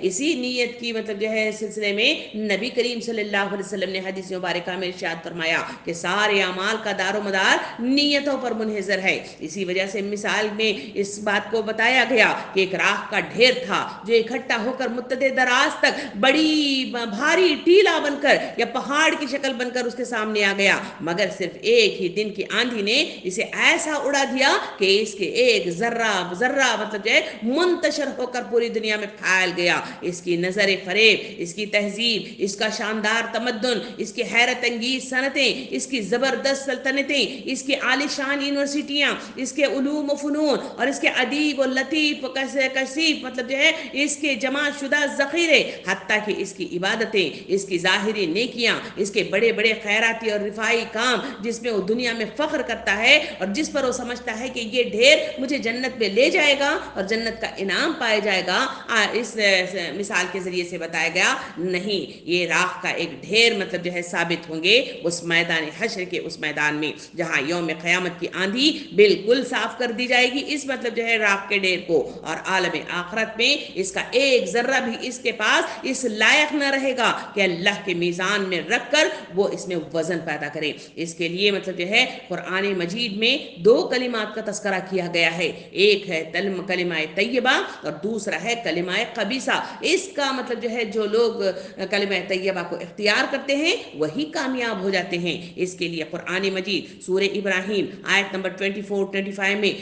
اسی نیت کی مطلب جو ہے سلسلے میں نبی کریم صلی اللہ علیہ وسلم نے حدیث مبارکہ میں ارشاد فرمایا کہ سارے اعمال کا دار و مدار نیتوں پر منحصر ہے. اسی وجہ سے مثال میں اس بات کو بتایا گیا کہ ایک راکھ کا ڈھیر تھا جو اکٹھا ہو کر متعدد دراز تک بڑی بھاری ٹیلا بن کر یا پہاڑ کی شکل بن کر اس کے سامنے آ گیا، مگر صرف ایک ہی دن کی آندھی نے اسے ایسا اڑا دیا کہ اس کے ایک ذرہ مطلب جو ہے منتشر ہو کر پوری دنیا میں پھیل گیا. اس کی نظر فریب، اس کی تہذیب، اس کا شاندار تمدن، اس کی حیرت انگیز صنعتیں، اس کی زبردست سلطنتیں، اس کی عالیشان یونیورسٹیاں، اس کے علوم و فنون اور اس کے ادیب و لطیف و کثیف مطلب جو ہے اس کے جمع شدہ ذخیرے، حتیٰ کہ اس کی عبادتیں، اس کی ظاہری نیکیاں، اس کے بڑے بڑے خیراتی اور رفائی کام جس میں وہ دنیا میں فخر کرتا ہے اور جس پر وہ سمجھتا ہے کہ یہ ڈھیر مجھے جنت میں لے جائے گا اور جنت کا انعام پائے جائے گا. اس مثال کے ذریعے سے بتایا گیا نہیں، یہ راکھ کا ایک ڈھیر مطلب جو ہے ثابت ہوں گے اس میدان حشر کے اس میدان میں جہاں یوم قیامت کی آندھی بالکل صاف کر دی جائے گی اس مطلب جو ہے راکھ کے ڈھیر کو، اور عالم آخرت میں اس کا ایک ذرہ بھی اس کے پاس اس لائق نہ رہے گا کہ اللہ کے میزان میں رکھ کر وہ اس میں وزن پیدا کرے. اس کے لیے مطلب جو ہے قرآن مجید میں دو کلمات کا تذکرہ کیا گیا ہے، ایک ہے کلمہ طیبہ اور دوسرا ہے کلمہ خبیثہ. اس کا مطلب جو ہے جو لوگ کلمہ طیبہ کو اختیار کرتے ہیں وہی کامیاب ہو جاتے ہیں. اس کے لیے قرآن مجید سورہ ابراہیم آیت نمبر 24-25 میں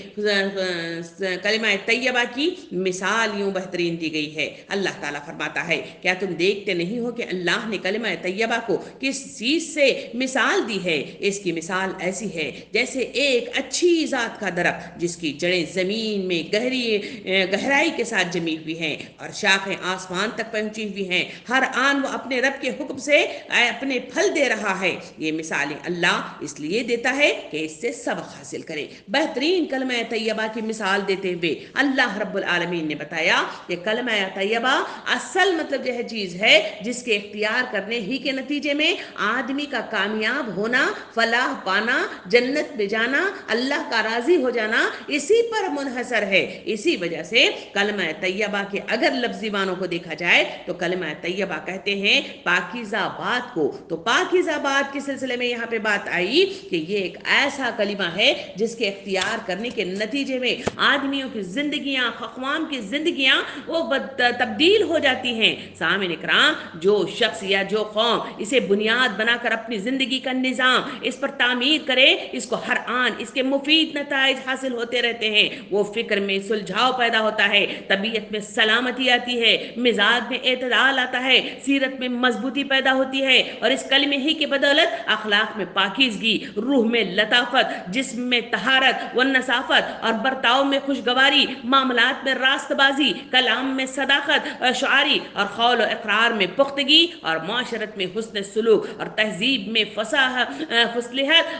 کلمہ طیبہ کی مثال یوں بہترین دی گئی ہے. اللہ تعالیٰ فرماتا ہے کیا تم دیکھتے نہیں ہو کہ اللہ نے کلمہ طیبہ کو کس چیز سے مثال دی ہے؟ اس کی مثال ایسی ہے جیسے ایک اچھی ذات کا درخت جس کی جڑیں زمین میں گہرائی کے ساتھ جمی ہوئی ہیں اور شاخیں آسمان تک پہنچی ہوئی ہیں، ہر آن وہ اپنے رب کے حکم سے اپنے پھل دے رہا ہے. یہ مثالیں اللہ اس لیے دیتا ہے کہ اس سے سبق حاصل کرے. بہترین کلمہ طیبہ کی مثال دیتے ہوئے اللہ رب العالمین نے بتایا کہ کلمہ طیبہ اصل مطلب جو ہے چیز ہے جس کے اختیار کرنے ہی کے نتیجے میں آدمی کا کامیاب ہونا، فلاح پانا، جنت میں جانا، اللہ کا راضی ہو جانا اسی پر منحصر ہے. اسی وجہ سے کلمہ طیبہ کے اگر لفظی معنوں کو دیکھا جائے تو کلمہ طیبہ کہتے ہیں پاکیزہ بات کو. تو پاکیزہ بات کے سلسلے میں یہاں پہ بات آئی کہ یہ ایک ایسا کلمہ ہے جس کے اختیار کرنے کے نتیجے میں آدمیوں کی زندگیاں، اقوام کی زندگیاں وہ تبدیل ہو جاتی ہیں. سامعین اکرام، جو شخص یا جو قوم اسے بنیاد بنا کر اپنی زندگی کا نظام اس پر تعمیر کرے، اس کو ہر آن اس کے مفید نتائج حاصل ہوتے رہتے ہیں. وہ فکر میں سلجھاؤ پیدا ہوتا ہے، طبیعت میں سلامتی آتی ہے، مزاج میں اعتدال آتا ہے، سیرت میں مضبوطی پیدا ہوتی ہے، اور اس کلمے ہی کی بدولت اخلاق میں پاکیزگی، روح میں لطافت، جسم میں طہارت و نصافت اور برتاؤ میں خوشگواری، معاملات میں راست بازی، کلام میں صداقت شعاری اور قول و اقرار میں پختگی، اور معاشرت میں حسن سلوک اور تہذیب میں فصاحت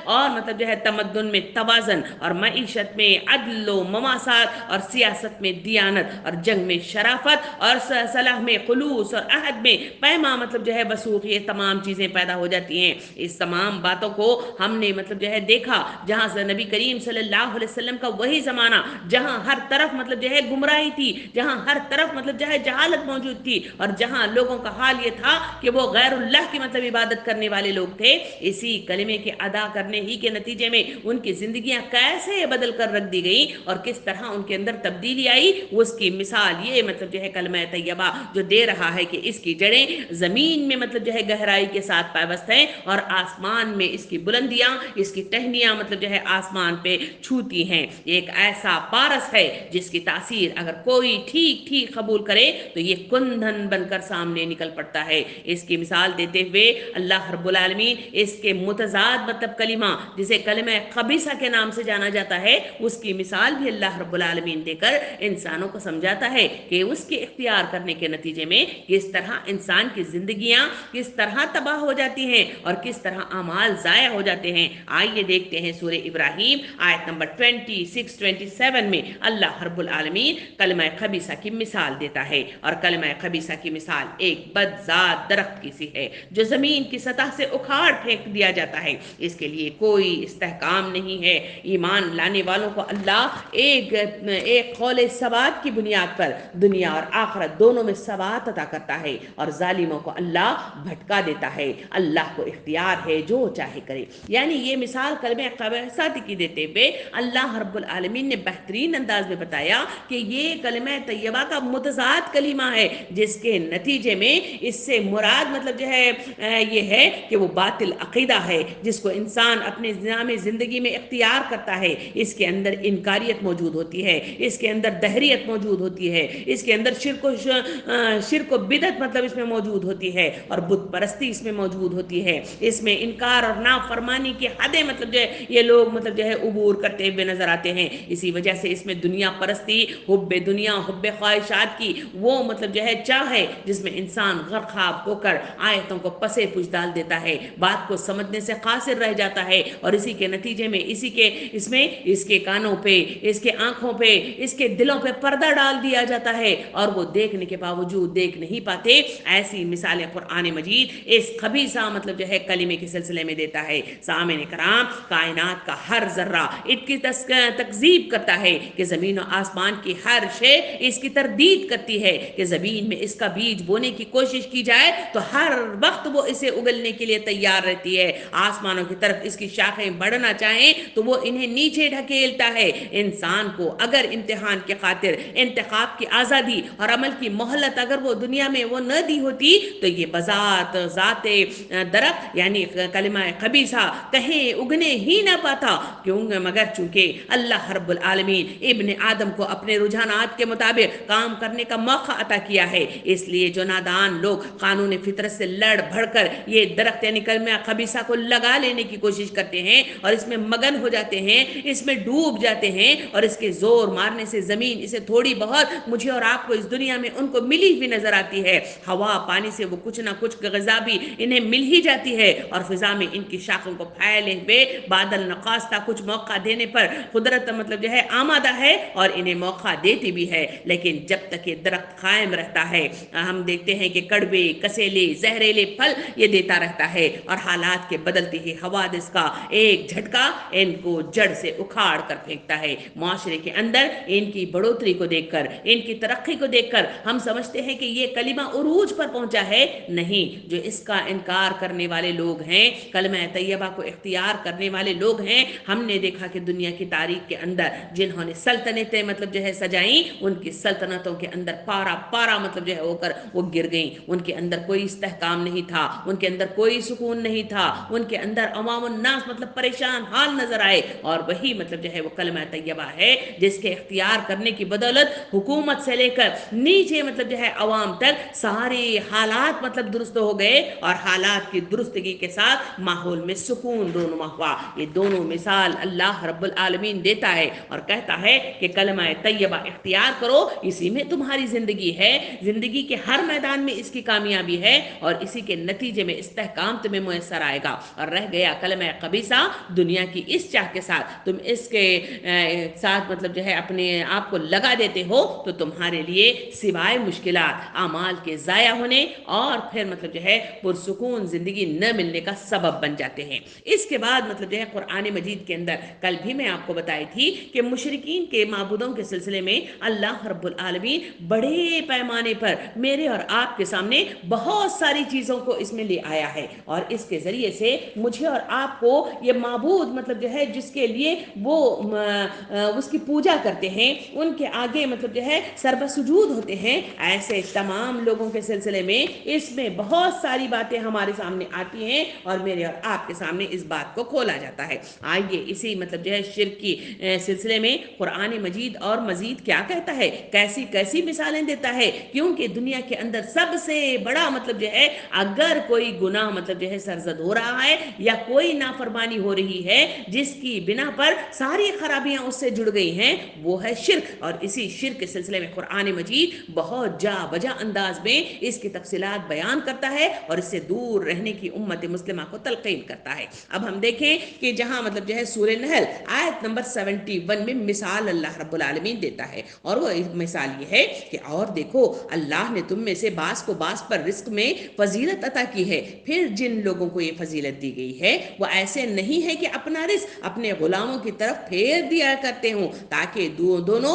اور مطلب جو ہے تمدن میں توازن، اور معیشت میں عدل و مماسات، اور سیاست میں دیانت، اور جنگ میں شرافت، اور صلاح میں خلوص، اور عہد میں پیما مطلب جو ہے وثوق. یہ تمام چیزیں پیدا ہو جاتی ہیں. اس تمام باتوں کو ہم نے مطلب جو ہے دیکھا جہاں سے نبی کریم صلی اللہ علیہ وسلم کا وہی زمانہ جہاں ہر طرف مطلب جو ہے گمراہی تھی، جہاں ہر طرف مطلب جو ہے جہالت موجود تھی، اور جہاں لوگوں کا حال یہ تھا کہ وہ غیر اللہ کی مطلب عبادت کرنے والے لوگ تھے. اسی کلمے کے ادا کرنے ہی کے نتیجے میں ان کی زندگیاں کیسے بدل کر رکھ دی گئی اور کس طرح ان کے اندر تبدیلی آئی، اس کی مثال یہ مطلب جو ہے کلمہ طیبہ جو دے رہا ہے کہ اس کی جڑیں زمین میں مطلب جو ہے گہرائی کے ساتھ پیوست ہیں، اور آسمان میں اس کی بلندیاں، اس کی ٹہنیاں مطلب جو ہے آسمان پہ چھوتی ہیں. ایک ایسا پارس ہے جس کی تاثیر اگر کوئی ٹھیک ٹھیک قبول کرے تو یہ کندھن بن کر سامنے نکل پڑتا ہے. اس کی مثال دیتے ہوئے اللہ رب العالمین اس کے متضاد مطلب کلمہ جسے کلمہ خبیثہ کے نام سے جانا جاتا ہے اس کی مثال بھی اللہ رب العالمین دے کر انسانوں کو سمجھاتا ہے کہ اس کے اختیار کرنے کے نتیجے میں کس طرح انسان کی زندگیاں کس طرح تباہ ہو جاتی ہیں اور کس طرح اعمال ضائع ہو جاتے ہیں. آئیے دیکھتے ہیں سورہ ابراہیم آیت نمبر 26-27 میں اللہ رب العالمین کلمہ خبیثہ کی مثال دیتا ہے، اور کلمہ خبیثہ کی مثال ایک بدذات درخت کی سی ہے جو زمین کی سطح سے اکھاڑ پھینک دیا جاتا ہے. اس کے لیے کوئی استحکام نہیں ہے. ایمان لانے والوں کو اللہ ایک قول ثبات کی بنیاد پر دنیا اور آخرت دونوں میں ثبات عطا کرتا ہے اور ظالموں کو اللہ بھٹکا دیتا ہے۔ اللہ کو اختیار ہے جو چاہے کرے۔ یعنی یہ مثال کلمہ خبیثہ کی دیتے ہوئے اللہ رب العالمین نے بہترین انداز میں بتایا کہ یہ کلمہ طیبہ کا متضاد کلمہ ہے، جس کے نتیجے میں اس سے مراد مطلب جو ہے یہ ہے کہ وہ باطل عقیدہ ہے جس کو انسان اپنے نظام زندگی میں اختیار کرتا ہے۔ اس کے اندر انکاریت موجود ہوتی ہے، اس کے اندر دہریت موجود ہوتی ہے، اس کے اندر شرک و بدعت مطلب اس میں موجود ہوتی ہے، اور بت پرستی اس میں موجود ہوتی ہے۔ اس میں انکار اور نافرمانی کی حدیں مطلب جو ہے یہ لوگ مطلب جو ہے عبور کرتے ہوئے نظر آتے ہیں۔ اسی وجہ سے اس میں دنیا پرستی، حب دنیا، حب خواہشات کی وہ مطلب جو ہے چاہ ہے جس میں انسان غرقاب ہو کر آیتوں کو پسے پوچھ ڈال دیتا ہے، بات کو سمجھنے سے قاصر رہ جاتا ہے، اور اسی کے نتیجے میں اس کے کانوں پہ، اس کے آنکھوں پہ، اس کے دلوں پہ پردہ ڈال دیا جاتا ہے، اور وہ دیکھنے کے باوجود دیکھ نہیں پاتے۔ ایسی مثالیں قرآن مجید اس خبیثہ مطلب جو ہے کلمے کے سلسلے میں دیتا ہے۔ سامعین کرام، کائنات کا ہر ذرہ اس کی تکذیب کرتا ہے کہ زمین و آسمان کی ہر شے اس کی تردید کرتی ہے کہ زمین میں اس کا بیج بونے کی کوشش کی جائے تو ہر وقت وہ اسے اگلنے کے لیے تیار رہتی ہے۔ آسمانوں کی طرف اس کی شاخیں بڑھنا چاہیں تو وہ انہیں نیچے ڈھکیلتا ہے۔ انسان کو اگر امتحان کی خاطر انتخاب کی آزادی اور عمل کی مہلت اگر وہ دنیا میں وہ نہ دی ہوتی تو یہ بذات ذات درخت یعنی کلمہ خبیثہ کہیں اگنے ہی نہ پاتا، مگر چونکہ اللہ رب العالمین ابن آدم کو اپنے رجحانات کے مطابق کام کرنے کا موقع عطا کیا ہے، اس لیے جو نادان لوگ قانون فطرت سے لڑ بھڑ کر یہ درخت یعنی کلمہ خبیثہ کو لگا لینے کی کوشش کرتے ہیں اور اس میں مگن ہو جاتے ہیں، اس میں ڈوب جاتے ہیں، اور اس کے زور مارنے سے زمین اسے تھوڑی بہت مجھے اور آپ کو اس دنیا میں ان کو ملی ہوئی نظر آتی ہے، ہوا پانی سے وہ کچھ نہ کچھ غذا بھی انہیں مل ہی جاتی ہے، اور فضا میں ان کی شاخوں کو پھیلے ہوئے بادل نخواستہ کچھ موقع دینے پر قدرت مطلب جو ہے آمادہ ہے اور انہیں موقع دیتی بھی ہے، لیکن جب تک یہ درخت قائم رہتا ہے ہم دیکھتے ہیں کہ کڑوے، کسیلے، زہریلے پھل یہ دیتا رہتا ہے، اور حالات کے بدلتے ہی حوادث کا ایک جھٹکا ان کو جڑ سے اکھاڑ کر پھینکتا ہے۔ معاشرے کے اندر ان کی بڑھوتری کو دیکھ کر، ان کی ترقی کو دیکھ کر ہم سمجھتے ہیں کہ یہ کلمہ عروج پر پہنچا ہے، نہیں، جو اس کا انکار کرنے والے لوگ ہیں، کلمہ طیبہ کو اختیار کرنے والے لوگ ہیں، ہم نے دیکھا کہ دنیا کی تاریخ کے اندر جنہوں نے سلطنتیں مطلب جو ہے سجائیں، ان کی سلطنتوں کے اندر پارا پارا مطلب جو ہے ہو کر وہ گر گئیں، ان کے اندر کوئی استحکام نہیں تھا، ان کے اندر کوئی سکون نہیں تھا، ان کے اندر عوام الناس مطلب پریشان حال نظر آئے، اور وہی مطلب جو ہے وہ کلمہ طیبہ ہے جس کے اختیار کرنے کی بدولت حکومت سے لے کر نیچے مطلب جو ہے عوام تک سارے حالات مطلب درست ہو گئے، اور حالات کی درستگی کے ساتھ ماحول میں سکون رونما ہوا۔ یہ دونوں مثال اللہ رب العالمین دیتا ہے اور کہتا ہے کہ کلمہ طیبہ اختیار کرو، اسی میں تمہاری زندگی ہے، زندگی کے ہر میدان میں اس کی کامیابی ہے، اور اسی کے نتیجے میں استحکام تمہیں میسر آئے گا۔ اور رہ گیا کلمہ خبیثہ، دنیا کی اس چاہ کے ساتھ تم اس کے ساتھ مطلب جو ہے اپنے آپ کو لگا دیتے ہو تو تمہارے لیے سوائے مشکلات، اعمال کے ضائع ہونے اور پھر مطلب جو ہے پرسکون زندگی نہ ملنے کا سبب بن جاتے ہیں۔ اس کے بعد مطلب جو ہے قرآن مجید کے اندر کل بھی میں آپ کو بتائی تھی کہ مشرکین کے معبودوں کے سلسلے میں اللہ رب العالمین بڑے پیمانے پر میرے اور آپ کے سامنے بہت ساری چیزوں کو اس میں لے آیا ہے، اور اس کے ذریعے سے مجھے اور آپ کو یہ معبود مطلب جو ہے جس کے لیے وہ اس کی پوجا کرتے ہیں، ان کے آگے مطلب جو ہے سربہ سجود ہوتے ہیں، ایسے تمام لوگوں کے سلسلے میں اس میں بہت ساری باتیں ہمارے سامنے آتی ہیں، اور میرے اور آپ کے سامنے اس بات کو کھولا جاتا ہے۔ آئیے اسی مطلب جو ہے شرک کی سلسلے میں قرآن مجید اور مزید کیا کہتا ہے، کیسی کیسی مثالیں دیتا ہے، کیونکہ دنیا کے اندر سب سے بڑا مطلب جو ہے اگر کوئی گناہ مطلب جو ہے سرزد ہو رہا ہے یا کوئی نافرمانی ہو رہی ہے جس کی بنا پر ساری خرابیاں اس سے جڑ گئی ہیں، وہ ہے شرک، اور اسی شرک کے سلسلے میں قرآن مجید بہت جا بجا انداز میں اس کی تفصیلات بیان کرتا ہے اور اس سے دور رہنے کی امت مسلمہ کو تلقین کرتا ہے۔ اب ہم دیکھیں کہ جہاں مطلب جو ہے سورہ نحل آیت نمبر 71 میں مثال اللہ رب العالمین دیتا ہے، اور وہ مثال یہ ہے کہ اور دیکھو اللہ نے تم میں سے بعض کو بعض پر رزق میں فضیلت عطا کی ہے، پھر جن لوگوں کو یہ فضیلت دی گئی ہے وہ ایسے نہیں ہے کہ اپنا رزق اپنے غلاموں کی طرف پھیر دیا کرتے ہوں تاکہ دونوں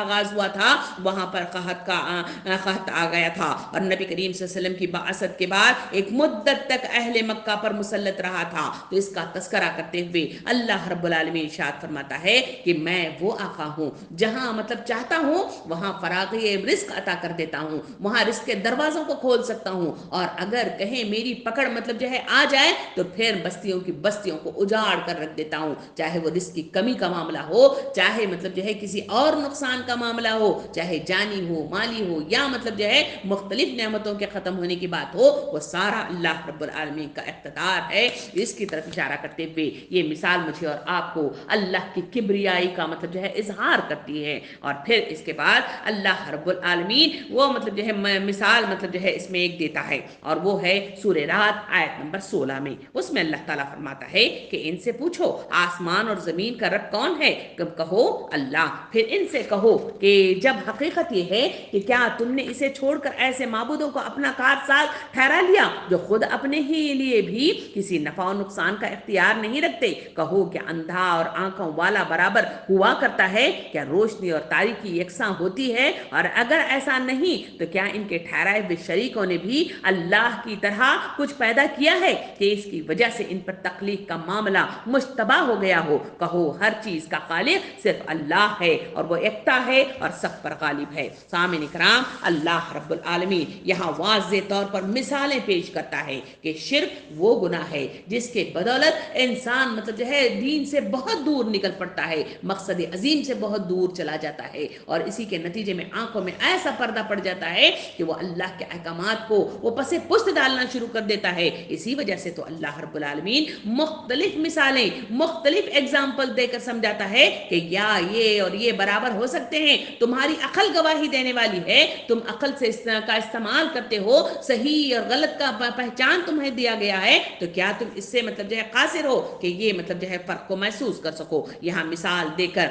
آغاز ہوا تھا وہاں پر قحط آ گیا تھا، اور نبی کریم صلی اللہ علیہ وسلم کی بعثت کے بعد ایک مدت تک اہل مکہ پر مسلط رہا تھا۔ تو اس کا تذکرہ کرتے ہوئے اللہ رب العالمین ارشاد فرماتا ہے کہ میں وہ آقا ہوں جہاں مطلب چاہتا ہوں وہاں فراغی رزق عطا کر دیتا ہوں، وہاں رزق کے دروازوں کو کھول سکتا ہوں، اور اگر کہیں میری پکڑ مطلب جو ہے آ جائے تو پھر بستیوں کو اجاڑ کر رکھ دیتا ہوں، چاہے وہ رزق کی کمی کا معاملہ ہو، چاہے مطلب جو ہے کسی اور نقصان کا معاملہ ہو، چاہے جانی ہو مالی ہو، یا مطلب جو ہے مختلف نعمتوں کے ختم ہونے کی بات ہو، وہ سارا اللہ رب العالمین کا اقتدار ہے۔ اس کی طرف اشارہ کرتے ہوئے یہ مثال مجھے اور آپ کو اللہ کی کبریائی کا مطلب جو ہے اظہار کرتی ہے، اور پھر اس کے بعد اللہ رب العالمین وہ مطلب جو ہے مثال مطلب جو ہے اس میں ایک دیتا ہے، اور وہ ہے سورہ رعد آیت نمبر 16 میں۔ اس میں اللہ تعالیٰ فرماتا ہے کہ ان سے پوچھو آسمان اور زمین کا رب کون ہے، کہو اللہ، پھر ان سے کہو کہ جب حقیقت یہ ہے کہ کیا تم نے اسے چھوڑ کر ایسے معبودوں کو اپنا کارساز ٹھہرا لیا جو خود اپنے ہی لیے بھی کسی نفع و نقصان کا اختیار نہیں رکھتے، کہو کہ اندھا اور آنکھوں والا برابر ہوا کرتا ہے، کیا روشنی اور تاریکی یکساں ہوتی ہے، اور اگر ایسا نہیں تو کیا ان کے ٹھہرائے ہوئے شریکوں نے بھی اللہ کی طرح کچھ پیدا کیا ہے کہ اس کی وجہ سے ان پر تخلیق کا معاملہ مشتبہ ہو گیا ہو، کہو ہر چیز کا خالق صرف اللہ ہے اور وہ یکتا ہے اور سب پر غالب ہے۔ سامعین کرام، اللہ رب العالمین یہاں واضح طور پر مثالیں پیش کرتا ہے کہ شرک وہ گناہ ہے جس کے بدولت انسان مطلب جو ہے دین سے بہت دور نکل پڑتا ہے، مقصد عظیم سے بہت دور چلا جاتا ہے، اور اسی کے نتیجے میں آنکھوں میں ایسا پردہ پڑ جاتا ہے کہ وہ اللہ کے احکامات کو وہ پس پشت ڈالنا شروع کر دیتا ہے۔ اسی وجہ سے تو اللہ رب العالمین مختلف مثالیں، مختلف ایگزامپل دے کر سمجھاتا ہے کہ یا یہ اور یہ برابر ہو سکتے ہیں، تمہاری عقل گواہی دینے والی ہے، تم عقل سے کا استعمال کرتے ہو، صحیح اور غلط کا پہچان تمہیں دیا گیا ہے، تو کیا تم اس سے مطلب جو ہے قاصر ہو کہ یہ مطلب جو ہے فرق کو محسوس کر سکو۔ یہاں مثال دے کر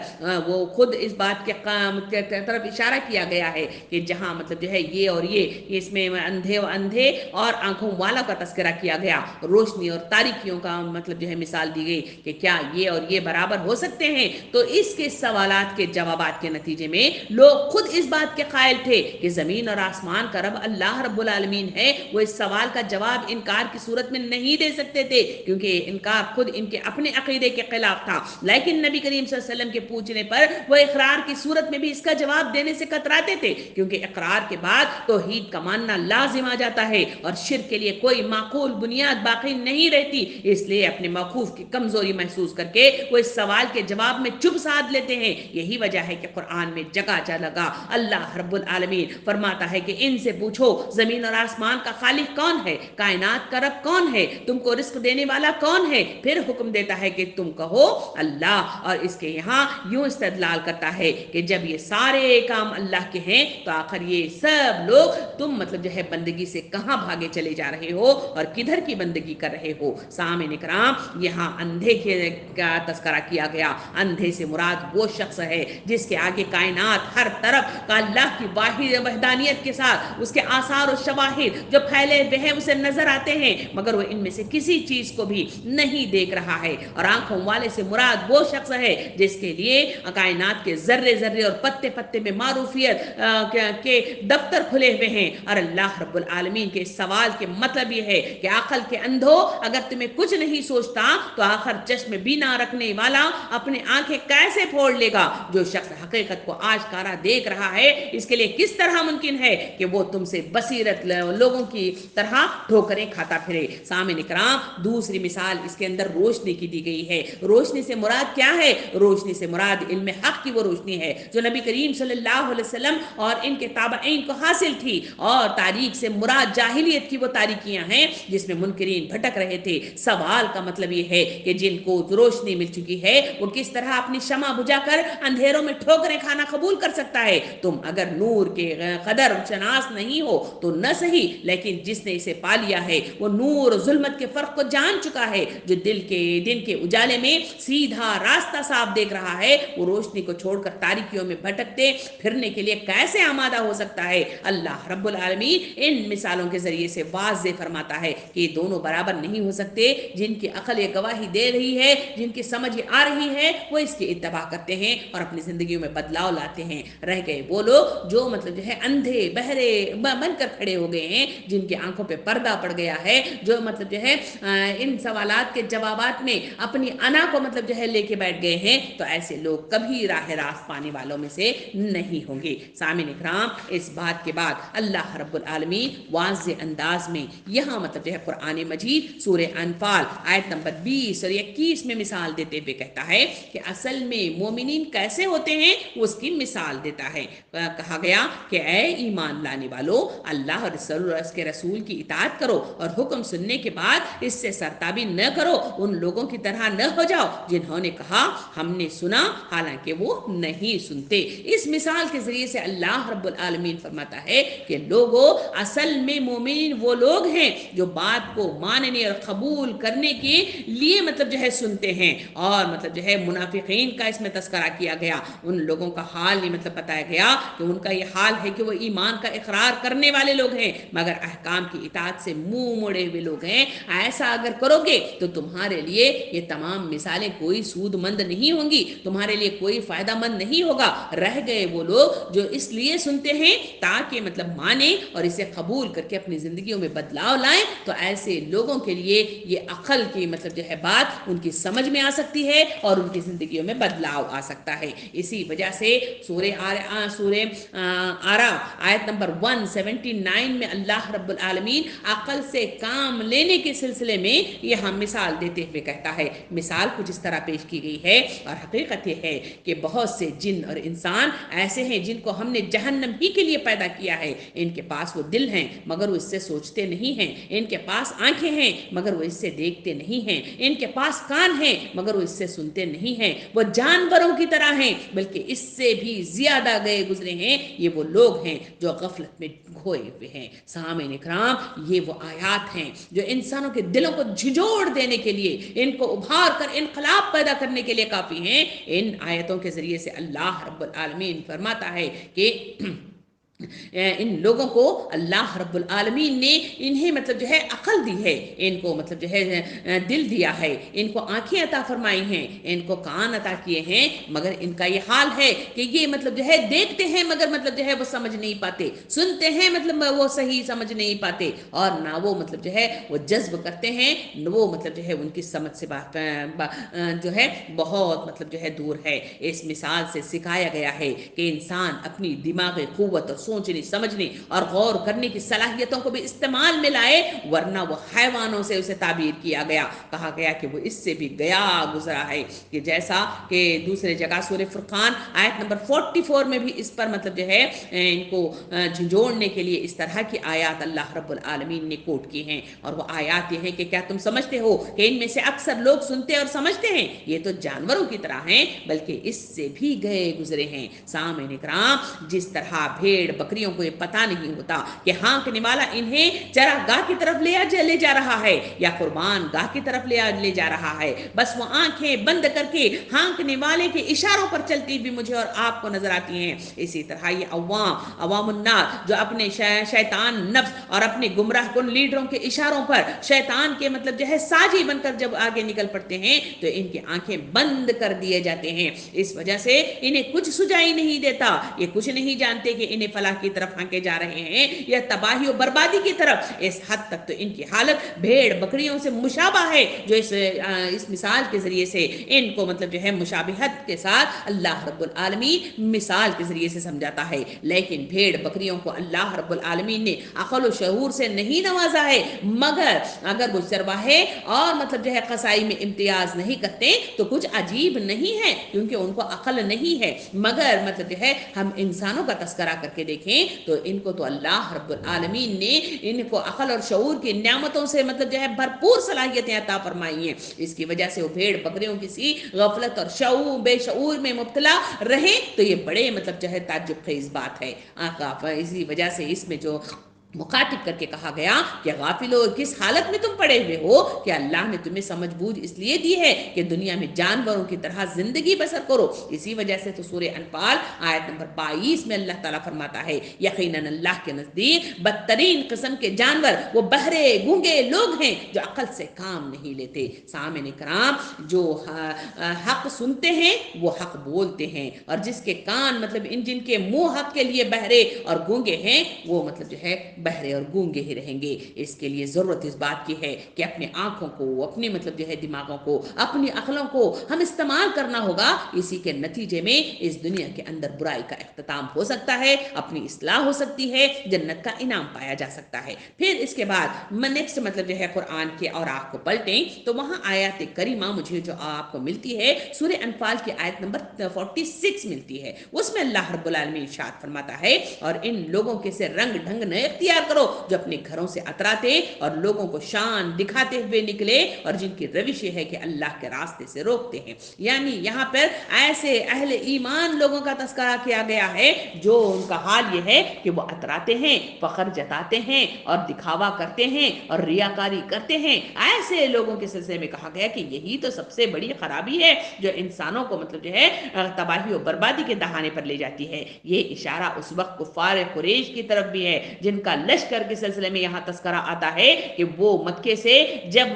وہ خود اس بات کے طرف اشارہ کیا گیا ہے کہ جہاں مطلب جو ہے یہ اور یہ اس میں اندھے اور آنکھوں والا کا تذکرہ کیا گیا، روشنی اور تاریکیوں کا مطلب جو ہے مثال دی گئی کہ کیا یہ اور یہ برابر ہو سکتے ہیں، تو اس کے سوالات کے جوابات کے نتیجے میں لوگ خود اس بات کے قائل تھے کہ زمین اور آسمان کا رب اللہ رب العالمین ہے، وہ اس سوال کا جواب انکار کی صورت میں نہیں دے سکتے تھے، کیونکہ انکار خود ان کے اپنے عقیدے کے خلاف تھا، لیکن نبی کریم صلی اللہ علیہ وسلم کے پوچھنے پر وہ اقرار کی صورت میں بھی اس کا جواب دینے سے کتراتے تھے، کیونکہ اقرار کے بعد توحید کا ماننا لازم آ جاتا ہے اور شرک کے لیے کوئی معقول بنیاد باقی نہیں رہتی، اس لیے اپنے موقوف کی کمزوری محسوس کر کے وہ اس سوال کے جواب میں چپ سادھ لیتے ہیں۔ یہی وجہ ہے کہ قرآن میں جگہ جگہ اللہ رب العالمین فرماتا ہے کہ ان سے پوچھو زمین اور آسمان کا خالق کون ہے، کائنات کا رب کون ہے، تم کو رزق دینے والا کون ہے، پھر حکم دیتا ہے کہ تم کہو اللہ، اور اس کے یہاں یوں استدلال کرتا ہے کہ جب یہ سارے کام اللہ کے ہیں تو آخر یہ سب لوگ تم مطلب جو ہے بندگی سے کہاں بھاگے چلے جا رہے ہو اور کدھر کی بندگی کر رہے ہو۔ سامعین کرام، یہاں اندھے کا تذکرہ کیا گیا، اندھے سے مراد وہ شخص ہے جس کے آگے کائنات ہر طرف کا اللہ کی وحدانیت کے ساتھ اس کے آثار و شواہد جو پھیلے ہوئے ہیں اسے نظر آتے ہیں، مگر وہ ان میں سے کسی چیز کو بھی نہیں دیکھ رہا ہے، اور آنکھوں والے سے مراد وہ شخص ہے جس کے لیے کائنات کے ذرے ذرے اور پتے پتے میں معروفیت کے دفتر کھلے ہوئے ہیں، اور اللہ رب العالمین کے سوال کے مطلب یہ ہے کہ عقل کے اندھو، اگر تمہیں کچھ نہیں سوچتا تو آخر چشم بینا رکھنے والا اپنے آنکھیں کیسے پھوڑ لے گا؟ جو شخص حقیقت کو آشکارا دیکھ رہا ہے اس کے لیے کس طرح ممکن ہے کہ وہ تم سے بصیرت لوگوں کی طرح ٹھوکریں کھاتا پھرے؟ سامعین کرام، دوسری مثال اس کے اندر روشنی کی دی گئی ہے۔ روشنی سے مراد کیا ہے؟ روشنی سے مراد علم حق کی وہ روشنی ہے جو نبی کریم صلی اللہ علیہ وسلم اور ان کے تابعین کو حاصل تھی، اور تاریک سے مراد جاہلیت کی وہ تاریکیاں ہیں جس میں منکرین بھٹک رہے تھے۔ سوال کا مطلب یہ ہے کہ جن کو روشنی مل چکی ہے وہ کس طرح اپنی شمع بجھا کر اندھیروں میں ٹھوکریں کھانا قبول کر سکتا ہے؟ تم اگر نور کے قدر شناس نہیں ہو تو نہ صحیح، لیکن جس نے اسے پا لیا ہے وہ نور اور ظلمت کے فرق کو جان چکا ہے، جو دن کے اجالے میں سیدھا راستہ صاف دیکھ رہا ہے، وہ روشنی کو چھوڑ کر تاریکیوں میں بھٹکتے پھرنے کے لیے کیسے آمادہ ہو سکتا ہے؟ اللہ رب العالمین ان مثالوں کے ذریعے سے واضح فرماتا ہے کہ یہ دونوں برابر نہیں ہو سکتے۔ جن کی عقل یہ گواہی دے رہی ہے، جن کی سمجھ یہ آ رہی ہے، وہ اس کی اتباع کرتے ہیں اور اپنے اپنی زندگیوں میں بدلاؤ لاتے ہیں۔ رہ گئے وہ لوگ جو مطلب جو ہے اندھے بہرے بن کر کھڑے ہو گئے ہیں، جن کی آنکھوں پہ پردہ پڑ گیا ہے، جو مطلب جو ہے ان سوالات کے جوابات میں اپنی انا کو مطلب جو ہے لے کے بیٹھ گئے ہیں، تو ایسے لوگ کبھی راہ راست پانے والوں میں سے نہیں ہوں گے۔ سامعین اکرام، اس بات کے بعد اللہ رب العالمین واضح انداز میں یہاں مطلب جو ہے قرآن مجید سورہ انفال آیت نمبر 20 اور 21 میں مثال دیتے ہوئے کہتا ہے کہ اصل میں مومنین کیسے ہوتے ہیں، وہ اس کی مثال دیتا ہے۔ کہا گیا کہ اے ایمان لانے والو، اللہ اور اس کے رسول کی اطاعت کرو اور حکم سننے کے بعد اس سے سرتابی نہ کرو، ان لوگوں کی طرح نہ ہو جاؤ جنہوں نے کہا ہم نے سنا حالانکہ وہ نہیں سنتے۔ اس مثال کے ذریعے سے اللہ رب العالمین فرماتا ہے کہ لوگوں، اصل میں مومن وہ لوگ ہیں جو بات کو ماننے اور قبول کرنے کے لیے مطلب جو ہے سنتے ہیں، اور مطلب جو ہے منافقین کا اس میں تذکرہ کیا گیا، ان لوگوں کا حال نہیں مطلب بتایا گیا کہ ان کا یہ حال ہے کہ وہ ایمان کا اقرار کرنے والے لوگ ہیں مگر احکام کی اطاعت سے منہ موڑے ہوئے لوگ ہیں۔ ایسا اگر کرو گے تو تمہارے لیے یہ تمام مثالیں کوئی سود مند نہیں ہوں گی، تمہارے لیے کوئی فائدہ مند نہیں ہوگا۔ رہ گئے وہ لوگ جو اس لیے سنتے ہیں تاکہ مطلب مانیں اور اسے قبول کر کے اپنی زندگیوں میں بدلاؤ لائیں، تو ایسے لوگوں کے لیے یہ عقل کی مطلب جو ہے بات ان کی سمجھ میں آ سکتی ہے اور ان کی زندگیوں میں بدلاؤ آ سکتا ہے۔ اسی وجہ سے سورہ آراف آیت نمبر 179 میں اللہ رب العالمین عقل سے کام لینے کے سلسلے میں یہاں مثال دیتے ہوئے کہتا ہے۔ مثال کچھ اس طرح پیش کی گئی ہے، اور حقیقت یہ ہے کہ بہت سے جن اور انسان ایسے ہیں جن کو ہم نے جہنم ہی کے لیے پیدا کیا ہے۔ ان کے پاس وہ دل ہیں مگر وہ اس سے سوچتے نہیں ہیں، ان کے پاس آنکھیں ہیں مگر وہ اس سے دیکھتے نہیں ہیں، ان کے پاس کان ہیں مگر وہ اس سے سنتے نہیں ہیں، وہ جانوروں کی طرح ہیں بلکہ اس سے بھی زیادہ گئے گزرے ہیں۔ یہ وہ لوگ ہیں جو غفلت میں کھوئے ہوئے ہیں۔ سامعین اکرام، یہ وہ آیات ہیں جو انسانوں کے دلوں کو جھنجھوڑ دینے کے لیے، ان کو ابھار کر انقلاب پیدا کرنے کے لیے کافی ہیں۔ ان آیتوں کے ذریعے سے اللہ رب العالمین فرماتا ہے کہ ان لوگوں کو اللہ رب العالمین نے انہیں مطلب جو ہے عقل دی ہے، ان کو مطلب جو ہے دل دیا ہے، ان کو آنکھیں عطا فرمائی ہیں، ان کو کان عطا کیے ہیں، مگر ان کا یہ حال ہے کہ یہ مطلب جو ہے دیکھتے ہیں مگر مطلب جو ہے وہ سمجھ نہیں پاتے، سنتے ہیں مطلب وہ صحیح سمجھ نہیں پاتے، اور نہ وہ مطلب جو ہے وہ جذب کرتے ہیں، وہ مطلب جو ہے ان کی سمجھ سے جو ہے بہت مطلب جو ہے دور ہے۔ اس مثال سے سکھایا گیا ہے کہ انسان اپنی دماغی قوت اور سوچنے سمجھنے اور غور کرنے کی صلاحیتوں کو بھی استعمال میں لائے، ورنہ وہ حیوانوں سے اسے تعبیر کیا گیا۔ کہا گیا کہ وہ اس سے بھی گیا گزرا ہے، کہ جیسا کہ دوسرے جگہ سورہ فرقان آیت نمبر 44 میں بھی اس پر مطلب جو ہے ان کو جھنجھوڑنے کے لیے اس طرح کی آیات اللہ رب العالمین نے کوٹ کی ہیں، اور وہ آیات یہ ہیں کہ کیا تم سمجھتے ہو کہ ان میں سے اکثر لوگ سنتے اور سمجھتے ہیں؟ یہ تو جانوروں کی طرح ہیں بلکہ اس سے بھی گئے گزرے ہیں۔ سامعین اکرام، جس طرح بھیڑ بکریوں کو یہ پتہ نہیں ہوتا کہ ہانکنے والا انہیں چراگاہ کی طرف لے جا رہا ہے یا قربان گاہ کی طرف لے جا رہا ہے، بس وہ آنکھیں بند کر کے ہانکنے والے کے اشاروں پر چلتی بھی مجھے اور آپ کو نظر آتی ہیں، اسی طرح یہ عوام الناس جو اپنے شیطان نفس اور اپنے گمراہ کن لیڈروں کے اشاروں پر شیطان کے مطلب جو ہے ساجی بن کر جب آگے نکل پڑتے ہیں تو ان کی آنکھیں بند کر دیے جاتے ہیں۔ اس وجہ سے انہیں کچھ سجائی نہیں دیتا، یہ کچھ نہیں جانتے کہ انہیں فلاح کی طرف ہانکے جا رہے ہیں یا تباہی و بربادی کی طرف۔ اس حد تک تو ان کی حالت بھیڑ بکریوں سے مشابہ ہے، جو اس مثال کے ذریعے سے ان کو مطلب جو ہے مشابہت کے ساتھ اللہ رب العالمین مثال کے ذریعے سے سمجھاتا ہے۔ لیکن بھیڑ بکریوں کو اللہ رب العالمین نے عقل و شعور سے نہیں نوازا ہے، مگر اگر وہ چرواہے اور مطلب جو ہے قصائی میں امتیاز نہیں کرتے تو کچھ عجیب نہیں ہے، کیونکہ ان کو عقل نہیں ہے۔ مگر مطلب جو ہے ہم انسانوں کا تذکرہ کر کے دیکھیں تو ان کو تو اللہ رب العالمین نے ان کو عقل اور شعور کی نعمتوں سے مطلب جو ہے بھرپور صلاحیتیں عطا فرمائی ہیں۔ اس کی وجہ سے وہ بھیڑ بکریوں کسی غفلت اور بے شعور میں مبتلا رہیں تو یہ بڑے مطلب جو ہے تعجب خیز بات ہے۔ اسی وجہ سے اس میں جو مخاطب کر کے کہا گیا کہ غافلو کس حالت میں تم پڑے ہوئے ہو کہ اللہ نے تمہیں سمجھ بوجھ اس لیے دی ہے کہ دنیا میں جانوروں کی طرح زندگی بسر کرو۔ اسی وجہ سے تو سورہ انفال آیت نمبر 22 میں اللہ تعالیٰ فرماتا ہے یقیناً اللہ کے نزدیک بدترین قسم کے جانور وہ بہرے گونگے لوگ ہیں جو عقل سے کام نہیں لیتے۔ سامعین کرام، جو حق سنتے ہیں وہ حق بولتے ہیں، اور جس کے کان جن کے منہ حق کے لیے بہرے اور گونگے ہیں وہ جو ہے بہرے اور گونگے ہی رہیں گے۔ اس کے لیے ضرورت اس بات کی ہے کہ اپنے آنکھوں کو، اپنی دماغوں کو، اپنی عقلوں کو ہم استعمال کرنا ہوگا۔ اسی کے نتیجے میں اس دنیا کے اندر برائی کا اختتام ہو سکتا ہے، اپنی اصلاح ہو سکتی ہے، جنت کا انعام پایا جا سکتا ہے۔ پھر اس کے بعد نیکسٹ قرآن کے اوراق کو پلٹیں تو وہاں آیات کریمہ مجھے جو آپ کو ملتی ہے سورہ انفال کی آیت نمبر 46 ملتی ہے۔ اس میں اللہ رب العالمین ارشاد فرماتا ہے اور ان لوگوں کے سے رنگ ڈھنگ نہ اختیار کرو جو اپنے گھروں سے اتراتے اور لوگوں کو شان دکھاتے ہوئے نکلے اور جن کی روش یہ ہے کہ اللہ کے راستے سے روکتے ہیں۔ یعنی یہاں پر ایسے اہل ایمان لوگوں کا تذکرہ کیا گیا ہے جو ان کا حال یہ ہے کہ وہ اتراتے ہیں، فخر جتاتے ہیں اور دکھاوا کرتے ہیں اور ریاکاری کرتے ہیں۔ ایسے لوگوں کے سلسلے میں کہا گیا کہ یہی تو سب سے بڑی خرابی ہے جو انسانوں کو تباہی و بربادی کے دہانے پر لے جاتی ہے۔ یہ اشارہ اس وقت کفار قریش کی طرف بھی ہے جن کا لشکر کے سلسلے میں یہاں تذکرہ آتا ہے کہ وہ مکے سے جب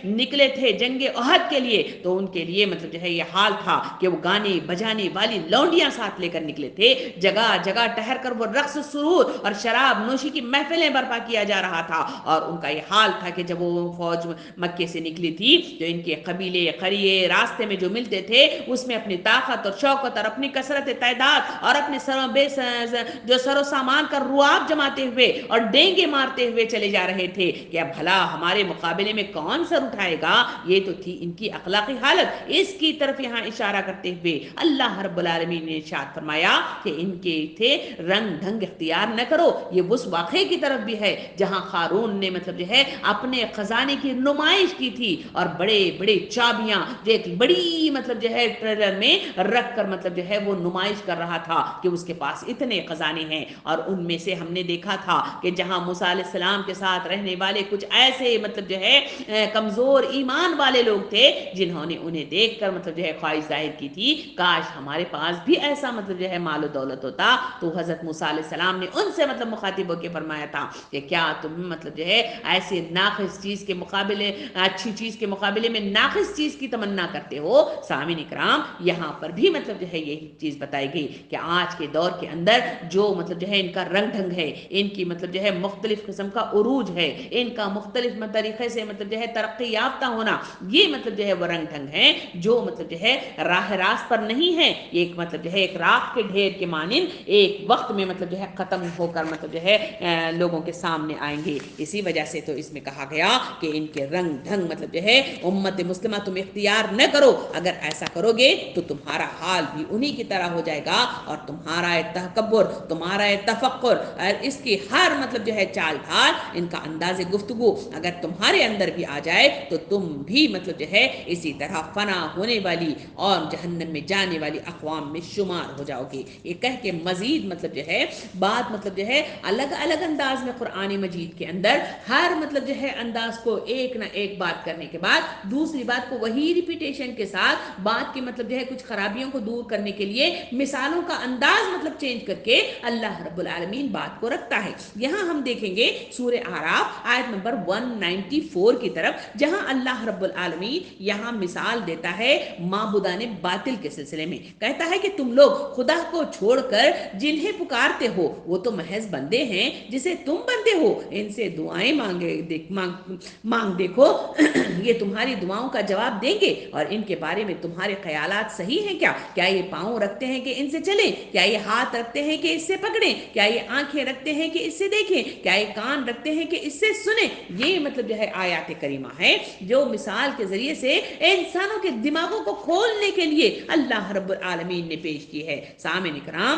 نکلے تھے جنگ احد کے لیے تو ان کے لیے یہ حال تھا کہ وہ گانے بجانے والی لونڈیاں ساتھ لے کر نکلے تھے، جگہ جگہ ٹہر کر وہ رقص سرور اور شراب نوشی کی محفلیں برپا کیا جا رہا تھا، اور ان کا یہ حال تھا کہ جب وہ فوج مکے سے نکلی تھی جو ان کے قبیلے قریے راستے میں جو ملتے تھے اس میں اپنی طاقت اور شوکت اور اپنی کثرت تعداد اور اپنے سر و سامان کا رواب جماتے ہوئے اور ڈینگے مارتے ہوئے چلے جا رہے تھے کہ اب بھلا ہمارے مقابلے میں کون سر اٹھائے گا۔ یہ تو تھی ان کی اخلاقی حالت۔ اس کی طرف یہاں اشارہ کرتے ہوئے اللہ رب العالمین نے ارشاد فرمایا کہ ان کے تھے رنگ ڈھنگ اختیار نہ کرو۔ یہ اس واقعے کی طرف بھی ہے جہاں قارون نے اپنے خزانے کی نمائش کی تھی اور بڑے بڑے چابیاں جو ایک بڑی ٹریلر میں رکھ کر وہ نمائش کر رہا تھا کہ اس کے پاس اتنے خزانے ہیں، اور ان میں سے ہم نے دیکھا تھا کہ جہاں موسیٰ علیہ السلام کے ساتھ رہنے والے کچھ ایسے کمزور ایمان والے لوگ تھے جنہوں نے انہیں دیکھ کر خواہش ظاہر کی تھی کاش ہمارے پاس بھی ایسا مال و دولت ہوتا۔ تو حضرت موسیٰ علیہ السلام نے ان سے مخاطب ہو کے فرمایا تھا کہ کیا تم ایسے ناقص چیز کے مقابلے اچھی چیز کے مقابلے میں ناقص چیز کی تمنا کرتے ہو۔ سامعین اکرام، یہاں پر بھی یہی چیز بتائی گئی کہ آج کے دور کے اندر جو ان کا رنگ ڈھنگ ہے، ان کی مختلف قسم کا عروج ہے، ان کا مختلف طریقے سے ترقی یافتہ ہونا، یہ وہ رنگ ڈھنگ ہے جو راہ راست پر نہیں ہے۔ ایک ایک راکھ کے ڈھیر کے مانند ایک وقت میں ختم ہو کر لوگوں کے سامنے آئیں گے۔ اسی وجہ سے تو اس میں کہا گیا کہ ان کے رنگ ڈھنگ امت مسلمہ تم اختیار نہ کرو۔ اگر ایسا کرو گے تو تمہارا حال بھی انہی کی طرح ہو جائے گا، اور تمہارا تکبر، تمہارا تفکر اور اس کی ہر چال ڈھال، ان کا انداز گفتگو اگر تمہارے اندر بھی آ جائے تو تم بھی اسی طرح فنا ہونے والی اور جہنم میں جانے والی اقوام میں شمار ہو جاؤ گے۔ یہ کہہ کے مزید بات الگ الگ انداز میں قرآن مجید کے اندر ہر انداز کو ایک نہ ایک بات کرنے کے بعد دوسری بات کو وہی ریپیٹیشن کے ساتھ بات کی کچھ خرابیوں کو دور کرنے کے لیے مثالوں کا انداز چینج کر کے اللہ رب العالمین بات کو رکھتا ہے۔ یہاں ہم دیکھیں گے سورہ اعراف آیت نمبر 194 کی طرف، جہاں اللہ رب العالمین یہاں مثال دیتا ہے معبودان باطل کے سلسلے میں۔ کہتا ہے کہ تم لوگ خدا کو چھوڑ کر جنہیں پکارتے ہو وہ تو محض بندے ہیں جسے تم بندے ہو، ان سے دعائیں مانگ دیکھو یہ تمہاری دعاؤں کا جواب دیں گے، اور ان کے بارے میں تمہارے خیالات صحیح ہیں کیا یہ پاؤں رکھتے ہیں کہ ان سے چلیں، کیا یہ ہاتھ رکھتے ہیں کہ اس سے پکڑیں، کیا یہ آنکھیں رکھتے ہیں کہ اس سے دیکھیں، کیا یہ کان رکھتے ہیں کہ اس سے سنیں۔ یہ آیات کریمہ ہے جو مثال کے ذریعے سے انسانوں کے دماغوں کو کھولنے کے لیے اللہ رب العالمین نے پیش کی ہے۔ سامعین کرام،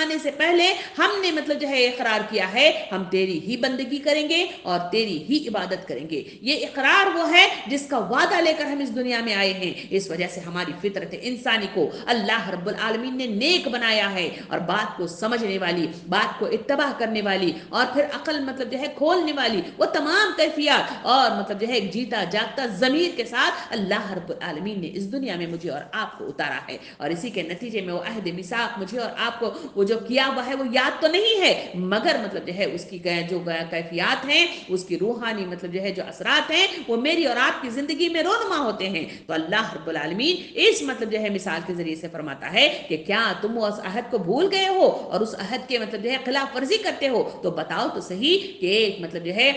آنے سے پہلے ہم نے مطلب جو ہے اقرار کیا ہے ہم تیری ہی بندگی کریں گے اور تیری ہی عبادت کریں گے. یہ اقرار وہ ہے جس کا وعدہ لے کر ہم اس دنیا میں آئے ہیں. اس وجہ سے ہماری فطرت انسانی کو اللہ رب العالمین نے نیک بنایا ہے اور بات کو سمجھنے والی, بات کو اتباع کرنے والی اور پھر عقل مطلب جو ہے کھولنے والی وہ تمام کیفیات اور مطلب جو ہے ایک جیتا جاگتا ضمیر کے ساتھ اللہ رب العالمین نے اس دنیا میں مجھے اور آپ کو اتارا ہے. اور اسی کے نتیجے میں وہ عہد میثاق مجھے اور آپ کو وہ جو کیا ہوا ہے وہ یاد تو نہیں ہے, مگر مطلب جو ہے اس کی جو کیفیات ہیں, اس کی روحانی مطلب جو ہے جو اثرات ہیں وہ میری اور آپ کی زندگی میں رونما ہوتے ہیں. تو اللہ رب العالمین اس مطلب جو ہے مثال کے ذریعے سے فرماتا ہے کہ کیا تم اس عہد کو بھول گئے ہو اور اس عہد کے مطلب جو ہے خلاف ورزی کرتے ہو؟ تو بتاؤ تو صحیح کہ ایک مطلب جو ہے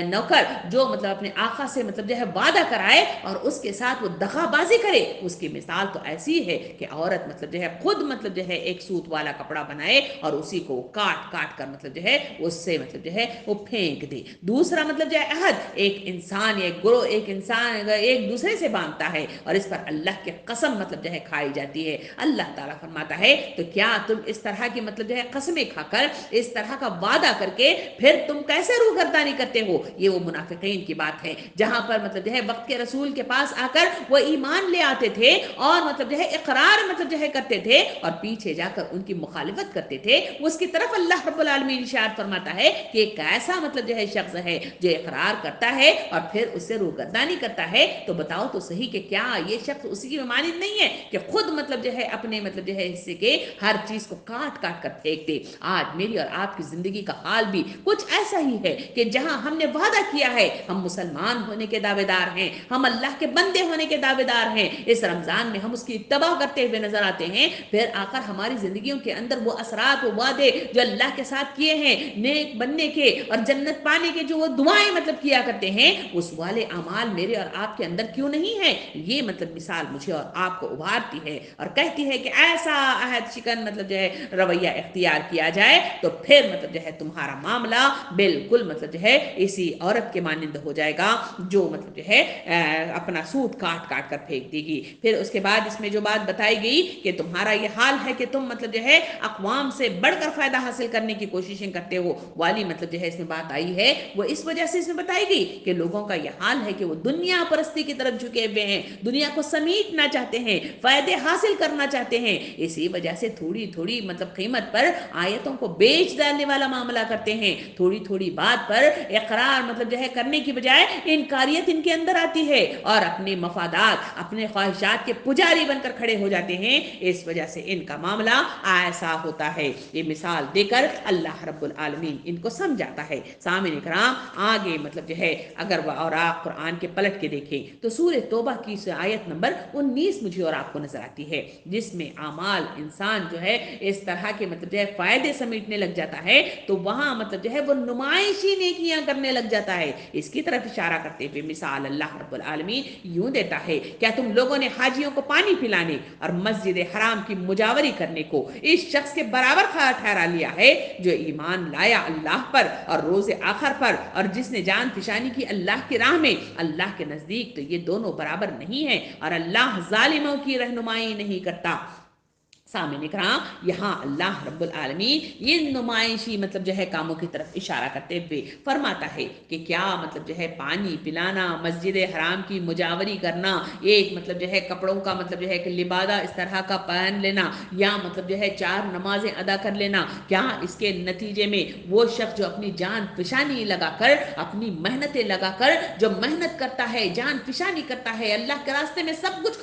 نوکر جو مطلب اپنے آقا سے مطلب جو ہے وعدہ کرائے اور اس کے ساتھ وہ دغا بازی کرے, اس کی مثال تو ایسی ہے کہ عورت مطلب جو ہے خود مطلب جو ہے ایک سوت والا کپڑا بنائے اور اسی کو کاٹ کاٹ کر مطلب جو ہے اس سے مطلب جو ہے وہ پھینک دے. دوسرا مطلب جو ہے عہد ایک انسان یا ایک گروہ ایک انسان ایک دوسرے سے باندھتا ہے اور اس پر اللہ کی قسم مطلب جو ہے کھائی جاتی ہے. اللہ تعالیٰ فرماتا ہے تو کیا تم اس طرح کی مطلب جو ہے قسمیں کھا کر اس طرح کا وعدہ کر کے پھر تم کیسے روگردانی کرتے ہو؟ یہ وہ منافقین کی بات ہے جہاں پر مطلب جو ہے وقت کے رسول کے پاس آ کر وہ ایمان لے آتے تھے اور مطلب جو ہے اقرار مطلب جو ہے کرتے تھے اور پیچھے جا کر ان کی مخالفت کرتے تھے. اس کی طرف اللہ رب العالمین ارشاد فرماتا ہے کہ ایک ایسا مطلب جو ہے شخص ہے جو اقرار کرتا ہے اور پھر اس سے روگردانی کرتا ہے. تو بتاؤ تو صحیح کہ کیا یہ شخص اسی کی ممانند نہیں ہے کہ خود مطلب جو ہے اپنے مطلب جو ہے حصے کے ہر چیز کو کاٹ کاٹ کر پھینک دے. آج میری اور آپ کی زندگی کا حال بھی کچھ ایسا ہی ہے کہ جہاں ہم نے وعدہ کیا ہے ہم مسلمان ہونے کے دعوے دار ہیں, ہم اللہ کے بندے ہونے کے دعوے دار ہیں, اس رمضان میں ہم اس کی اتباع کرتے ہوئے نظر آتے ہیں, پھر آ کر ہماری زندگیوں کے اندر وہ اثرات وہ وعدے جو اللہ کے ساتھ کیے ہیں نیک بننے کے اور جنت پانے کے جو وہ دعائیں مطلب کیا کرتے ہیں اس والے اعمال میرے اور آپ کے اندر کیوں نہیں ہے؟ یہ مطلب مثال مجھے اور آپ کو ابھارتی ہے اور کہتی ہے کہ ایسا عہد شکن مطلب جو ہے رویہ اختیار کیا جائے تو پھر مطلب جو ہے تمہارا معاملہ بالکل مطلب جو ہے اسی عورت کے مانند ہو جائے گا جو مطلب جو ہے اپنا سوت کاٹ کاٹ کر پھینک دے گی. پھر اس کے بعد اس میں جو بات بتائی گئی کہ تمہارا یہ حال ہے کہ تم مطلب جو ہے اقوام سے بڑھ کر فائدہ حاصل کرنے کی کوششیں کرتے ہو والی مطلب جو ہے اس میں بات آئی ہے وہ اس وجہ سے اس میں بتائی گئی کہ لوگوں کا یہ حال ہے کہ وہ دنیا پرستی کی طرف جھکے ہوئے ہیں, دنیا کو سمیٹنا چاہتے ہیں, فائدے حاصل کرنا چاہتے ہیں. اسی وجہ سے تھوڑی تھوڑی مطلب قیمت پر آیتوں کو بیچ ڈالنے والا معاملہ کرتے ہیں, تھوڑی تھوڑی بات پر اقرار مطلب جو ہے کرنے کی بجائے انکاریت ان کے اندر آتی ہے اور اپنے مفادات اپنے خواہشات کے پجاری بن کر کھڑے ہو جاتے ہیں. اس وجہ سے ان کا معاملہ ایسا ہوتا ہے. یہ مثال دے کر اللہ رب العالمین ان کو سمجھاتا ہے. سامعین کرام آگے مطلب جو ہے اگر وہ اور آپ قرآن کے پلٹ کے دیکھیں تو سورہ توبہ کی آیت نمبر 19 مجھے اور آپ کو نظر آتی ہے جس میں اعمال انسان جو ہے اس طرح کے مطلب جو ہے فائدے سمیٹنے لگ جاتا ہے تو وہاں مطلب جو ہے وہ نمائشی نیکیاں کرنے لگ جاتا ہے. اس کی طرف اشارہ کرتے ہوئے مثال اللہ رب العالمین یوں دیتا ہے کیا تم لوگوں نے حاجیوں کو پانی پلانے اور مسجد حرام کی مجاوری کرنے کو اس شخص کے برابر ٹھہرا لیا ہے جو ایمان لایا اللہ پر اور روز آخر پر اور جس نے جان فشانی کی اللہ کی راہ میں؟ اللہ کے نزدیک تو یہ دونوں برابر نہیں ہیں اور اللہ ظالموں کی رہنمائی نہیں کرتا. سامنے کرام یہاں اللہ رب العالمین یہ نمائشی مطلب جو ہے کاموں کی طرف اشارہ کرتے ہوئے فرماتا ہے کہ کیا مطلب جو ہے پانی پلانا, مسجد حرام کی مجاوری کرنا, ایک مطلب جو ہے کپڑوں کا مطلب جو ہے کہ لبادہ اس طرح کا پہن لینا یا مطلب جو ہے 4 نمازیں ادا کر لینا, کیا اس کے نتیجے میں وہ شخص جو اپنی جان فشانی لگا کر اپنی محنتیں لگا کر جو محنت کرتا ہے جان فشانی کرتا ہے اللہ کے راستے میں سب کچھ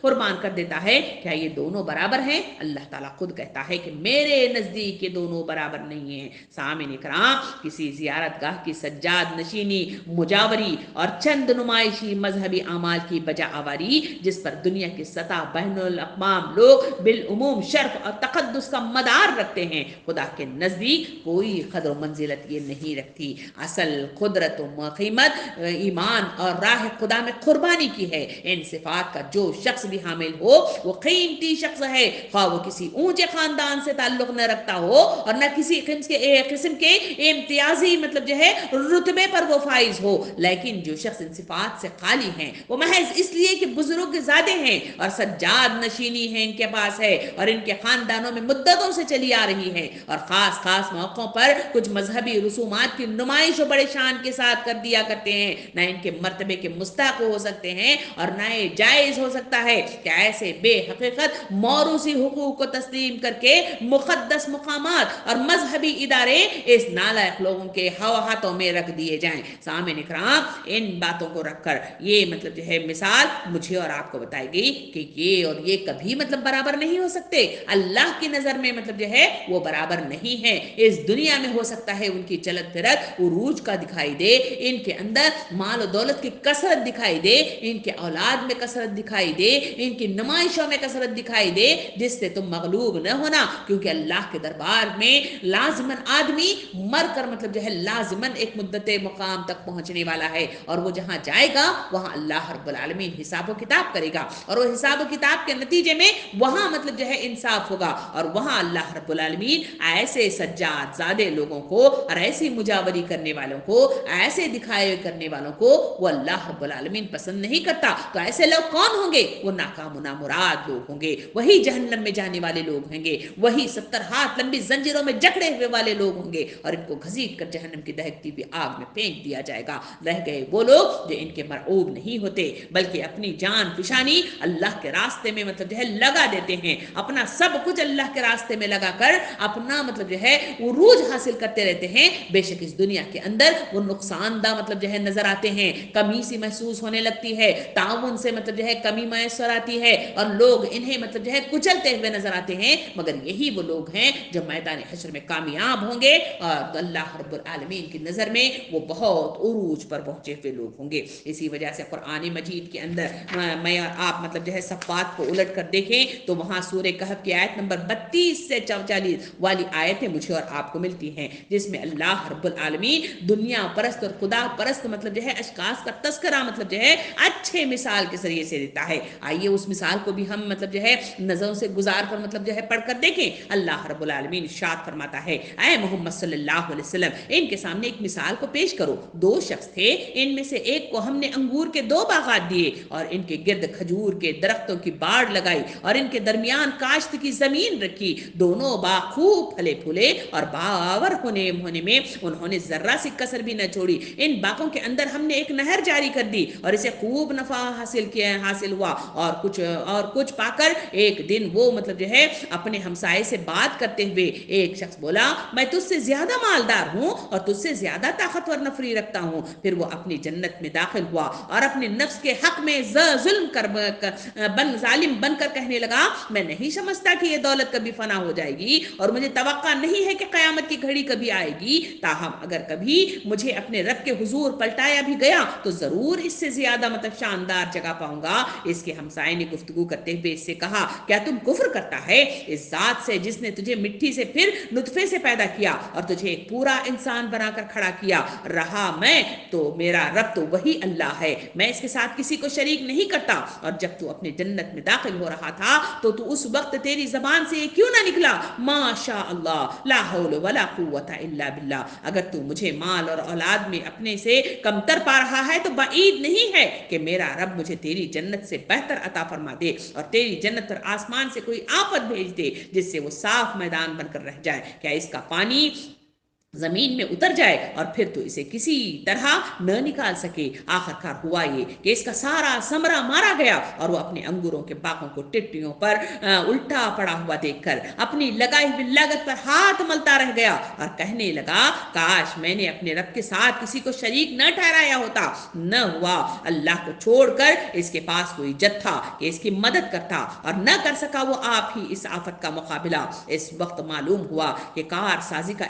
قربان کر دیتا ہے, کیا یہ دونوں برابر ہیں؟ اللہ تعالیٰ خود کہتا ہے کہ میرے نزدیک یہ دونوں برابر نہیں ہیں. سامعین کرام کسی زیارت گاہ کی سجاد نشینی, مجاوری اور چند نمائشی مذہبی اعمال کی بجا آوری جس پر دنیا کی سطح بین الاقوام لوگ بالعموم شرف اور تقدس کا مدار رکھتے ہیں, خدا کے نزدیک کوئی قدر و منزلت یہ نہیں رکھتی. اصل قدرت و قیمت ایمان اور راہ خدا میں قربانی کی ہے. ان صفات کا جو شخص بھی حامل ہو وہ قیمتی شخص ہے, خواہ وہ کسی اونچے خاندان سے تعلق نہ رکھتا ہو اور نہ کسی قسم کے امتیازی مطلب جو ہے رتبے پر وہ فائز ہو، لیکن جو شخص ان صفات سے خالی ہیں وہ محض اس لیے کہ بزرگ زادے ہیں اور سجاد نشینی ہے ان کے پاس ہے اور ان کے خاندانوں میں مدتوں سے چلی آ رہی ہے، اور خاص موقعوں پر کچھ مذہبی رسومات کی نمائش و بڑے شان کے ساتھ کر دیا کرتے ہیں، نہ ان کے مرتبے کے مستحق ہو سکتے ہیں اور نہ یہ جائز ہو سکتا ہے کہ ایسے بے حقیقت موروثی حقوق کو تسلیم کر کے مقدس مقامات اور مذہبی ادارے اس نالائق لوگوں کے ہاتھوں میں رکھ دیے جائیں۔ سامعین اکرام، ان باتوں کو رکھ کر یہ مطلب جو ہے مثال مجھے اور آپ کو بتائی گئی کہ یہ اور یہ کبھی مطلب برابر نہیں ہو سکتے، اللہ کی نظر میں مطلب جو ہے وہ برابر نہیں ہے۔ اس دنیا میں ہو سکتا ہے ان کی چلت پھرت عروج کا دکھائی دے، ان کے اندر مال و دولت کی کثرت دکھائی دے، ان کے اولاد میں کثرت دکھائی دے، ان کی نمائشوں میں کثرت دکھائی دے، جس سے تم مغلوب نہ ہونا، کیونکہ اللہ کے دربار میں لازماً آدمی مر کر مطلب جو ہے لازماً ایک مدت مقام تک پہنچنے والا ہے، اور وہ جہاں جائے گا وہاں اللہ رب العالمین حساب و کتاب کرے گا، اور وہ حساب و کتاب کے نتیجے میں وہاں مطلب جو ہے انصاف ہوگا، اور وہاں اللہ رب العالمین ایسے سجاد زادے لوگوں کو اور ایسی مجاوری کرنے والوں کو، ایسے دکھائے کرنے والوں کو وہ اللہ رب العالمین پسند نہیں کرتا۔ تو ایسے لوگ کون ہوں گے؟ وہ ناکام و نامراد لوگ ہوں گے، وہی جہنم میں جانے والے لوگ ہوں گے، وہی 70 ہاتھ لمبی زنجیروں میں جکڑے ہوئے والے لوگ ہوں گے، اور ان کو گھسیٹ کر جہنم کی دہکتی ہوئی آگ میں پھینک دیا جائے گا۔ رہ گئے وہ لوگ جو ان کے مرعوب نہیں ہوتے، بلکہ اپنی جان فشانی اللہ کے راستے میں مطلب جو ہے لگا دیتے ہیں، اپنا سب کچھ اللہ کے راستے میں لگا کر اپنا مطلب جو ہے عروج حاصل کرتے رہتے ہیں۔ بے شک اس دنیا کے اندر وہ نقصان دہ مطلب جو ہے نظر آتے ہیں، کمی سی محسوس ہونے لگتی ہے، تعاون سے مطلب جو ہے کمی میسر آتی ہے، اور لوگ انہیں مطلب جو ہے کچلتے ہوئے نظر آتے ہیں، مگر یہی وہ لوگ ہیں جو میدان حشر میں کامیاب ہوں گے، اور اللہ رب العالمین کی نظر میں وہ بہت عروج پر پہنچے ہوئے لوگ ہوں گے۔ اسی وجہ سے قرآن مجید کے اندر میں آپ مطلب جو ہے صفات کو الٹ کر دیکھیں تو وہاں سورہ کہف کی آیت نمبر 32 سے 44 والی آیتیں مجھے اور آپ کو ملتی ہیں، جس میں اللہ رب العالمین دنیا پرست اور خدا پرست مطلب جو ہے اشخاص کا تذکرہ مطلب جو ہے اچھے مثال کے ذریعے سے دیتا ہے۔ آئیے اس مثال کو بھی ہم مطلب جو ہے نظروں سے گزار کر مطلب جو ہے پڑھ کر دیکھیں۔ اللہ رب العالمین ارشاد فرماتا ہے، اے محمد صلی اللہ علیہ وسلم، ان کے سامنے ایک مثال کو پیش کرو۔ دو شخص تھے، ان میں سے ایک کو ہم نے انگور کے 2 باغات دیے اور ان کے گرد کھجور کے درختوں کی باڑ لگائی اور ان کے درمیان کاشت کی زمین رکھی، دونوں باغ خوب پھلے پھولے اور باور ہونے میں انہوں نے ذرہ سی کسر بھی نہ چھوڑی۔ ان باغوں کے اندر ہم نے ایک نہر جاری کر دی اور اسے خوب نفع حاصل ہوا، اور کچھ پا کر ایک دن وہ مطلب جو ہے اپنے ہمسائے سے بات کرتے ہوئے ایک شخص بولا، میں تجھ سے زیادہ مالدار ہوں اور تجھ سے زیادہ طاقتور نفری رکھتا ہوں۔ پھر وہ اپنی جنت میں داخل ہوا اور اپنے نفس کے حق میں ظالم بن کر کہنے لگا، میں نہیں سمجھتا کہ یہ دولت کبھی فنا ہو جائے گی اور مجھے توقع نہیں ہے کہ قیامت کی گھڑی کبھی آئے گی، تاہم اگر کبھی مجھے اپنے رب کے حضور پلٹایا بھی گیا تو ضرور اس سے زیادہ مطلب شاندار جگہ پاؤں گا۔ اس کے ہمسائے نے گفتگو کرتے ہوئے اس سے کہا، کیا تم کفر کرتا ہے اس ذات سے جس نے تجھے مٹی سے پھر نطفے سے پیدا کیا اور تجھے ایک پورا انسان بنا کر کھڑا کیا؟ رہا میں تو میرا رب تو وہی اللہ ہے، میں اس کے ساتھ کسی کو شریک نہیں کرتا۔ اور جب تو اپنے جنت میں داخل ہو رہا تھا تو اس وقت تیری زبان سے کیوں نہ نکلا، ما شاء اللہ لا حول ولا قوت الا باللہ؟ اگر تو مجھے مال اور اولاد میں اپنے سے کمتر پا رہا ہے تو بعید نہیں ہے کہ میرا رب مجھے تیری جنت سے بہتر عطا فرما دے اور تیری جنت پر آسمان سے کوئی آفت بھیج دے جس سے وہ صاف میدان بن کر رہ جائے۔ کیا اس کا پانی زمین میں اتر جائے اور پھر تو اسے کسی طرح نہ نکال سکے؟ آخر کار ہوا یہ کہ اس کا سارا ثمرہ مارا گیا اور وہ اپنے انگوروں کے باغوں کو ٹٹیوں پر الٹا پڑا ہوا دیکھ کر اپنی لگائی ہوئی لاگت پر ہاتھ ملتا رہ گیا اور کہنے لگا، کاش میں نے اپنے رب کے ساتھ کسی کو شریک نہ ٹھہرایا ہوتا۔ نہ ہوا اللہ کو چھوڑ کر اس کے پاس کوئی جت تھا کہ اس کی مدد کرتا، اور نہ کر سکا وہ آپ ہی اس آفت کا مقابلہ۔ اس وقت معلوم ہوا کہ کار سازی کا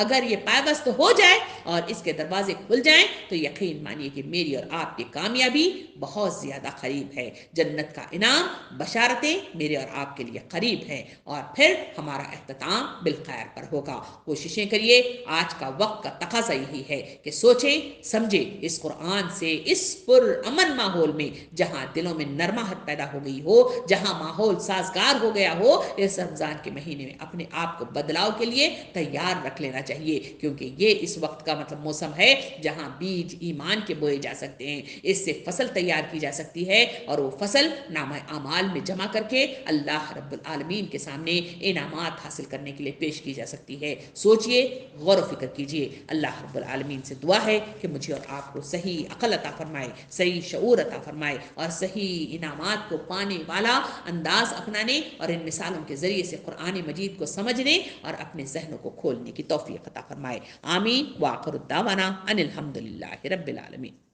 اگر یہ پائبست ہو جائے اور اس کے دروازے کھل جائیں تو یقین مانیے کہ میری اور آپ کی کامیابی بہت زیادہ قریب ہے. جنت کا انعام بشارتیں میرے اور آپ کے لیے قریب ہیں اور پھر ہمارا اختتام بالخیر پر ہوگا. کوششیں کریے. آج کا وقت کا تقاضا یہی ہے کہ سوچیں سمجھیں اس قرآن سے اس پر امن ماحول میں جہاں دلوں میں نرماہٹ پیدا ہو گئی ہو, جہاں ماحول سازگار ہو گیا ہو, اس رمضان کے مہینے میں اپنے آپ کو بدلاؤ کے لیے تیار رکھ لینا چاہیے, کیونکہ یہ اس وقت کا مطلب موسم ہے جہاں بیج ایمان کے بوئے جا سکتے ہیں. اس سے فصل تیار کی جا سکتی ہے اور وہ فصل نامہ اعمال میں جمع کر کے اللہ رب العالمین کے سامنے انعامات حاصل کرنے کے لیے پیش کی جا سکتی ہے. سوچئے, غور و فکر کیجئے. اللہ رب العالمین سے دعا ہے کہ مجھے اور آپ کو صحیح عقل عطا فرمائے, صحیح شعور عطا فرمائے اور صحیح انعامات کو پانے والا انداز اپنانے اور ان مثالوں کے ذریعے سے قرآن مجید کو سمجھنے اور اپنے ذہنوں کو کھولنے کی توفیق عطا فرمائے. آمین. وآخر الدعوانا ان الحمد للہ رب العالمین.